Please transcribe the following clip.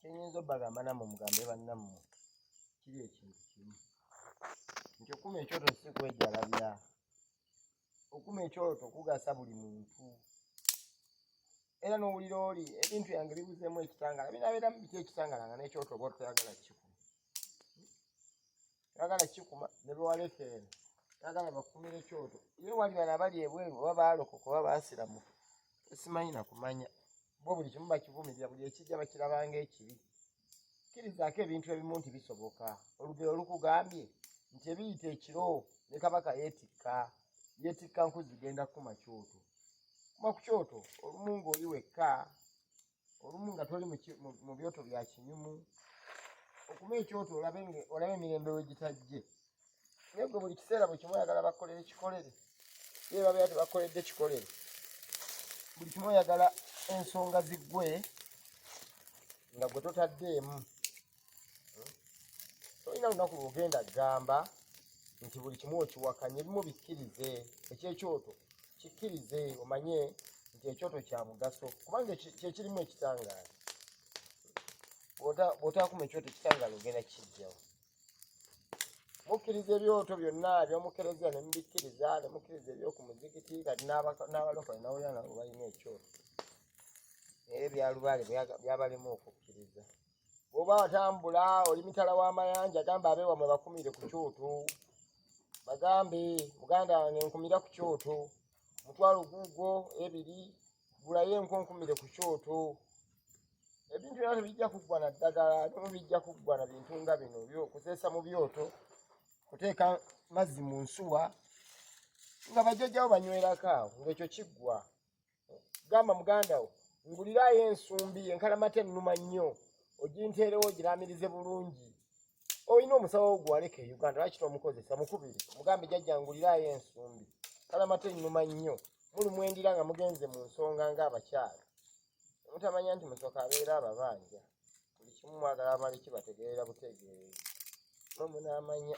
kyenyinza obbagamba nammwe mugambe bannammwe kiri ekintu kimu nti okuma ekyoto si kwejalabya. Okuma ekyoto kugasa buli muntu. Era n'owulira oli ebintu yange bibuzeemu ekitangala binaabeeramu biki ekitangala nga n'ekyoto oba toyagala kikuma. Toyagala kikuma ne bewaleka eno toyagala bakumira ekyoto. Ye wali bano abali ebweru oba baalokoka oba baasiramuka simanyi na kumanya bo buli kimu bakivumirira, buli ekijja bakirabanga ekibi. Kkirizaako ebintu ebimu nti bisoboka. Olugero lukugambye nti ebiyita ekiro ne Kabaka yeetikka nku zigenda kukuma kyoto. Kuma ku kyoto olumu ng'oli wekka, olumu nga toli mu byoto bya kinyumu. Okuma ekyoto olabe emirembe we gitajje. Naye gwe buli kiseera bwe kimu oyagala bakolere kikolere. Ye babeera tebakoledde kikolere. Buli kimu oyagala ensonga ziggwe nga gwe totaddeemu. Tolina lunaku lw'ogenda gamba nti buli kimu okiwakanye, ebimu bikkirize. Ekyekyoto kikkirize omanye nti ekyoto kya mugaso kubanga kyekirimu ekitangaala. Bw'otaakuma ekyoto ekitangaala ogenda kijjawo. Mukkiriza ebyoto byonna ebyomukereziya ne mubikkiriza, ne mukkiriza eby'oku muzikiti kati n'abalokole nawulira nabo balina ekyoto. Naye ebyalubaale byabalemu okukkiriza. Bw'oba watambula oli mitala w'amayanja gamba abeewamwe bakumire ku kyoto. Bagambe muganda wange nkumira ku kyoto. Mutwalo guugwo ebiri gulayo enkumire ku kyoto. Ebintu byonna tebijja kuggwa na ddagala, ebimu bijja kuggwa na bintu nga bino kuseesa mu byoto, kuteeka mazzi mu nsuwa nga bajjajjawo banywerako awo ng'ekyo kiggwa. Gamba muganda wo nguliraayo ensumbi enkalamata ennuma nnyo oginteerewo ogiraamirize bulungi. Olina omusawo wo gwaleka e Uganda lwaki tomukozesa mukubire mugambe jjajja nguliraayo ensumbi enkalamata ennuma nnyo mulumwendira nga mugenze mu nsonga ng'abakyala. Mutamanya nti musooka abeera ababanja. Buli kimu mwagala amale kibategeerera butegeerere. Mwe munaamanya.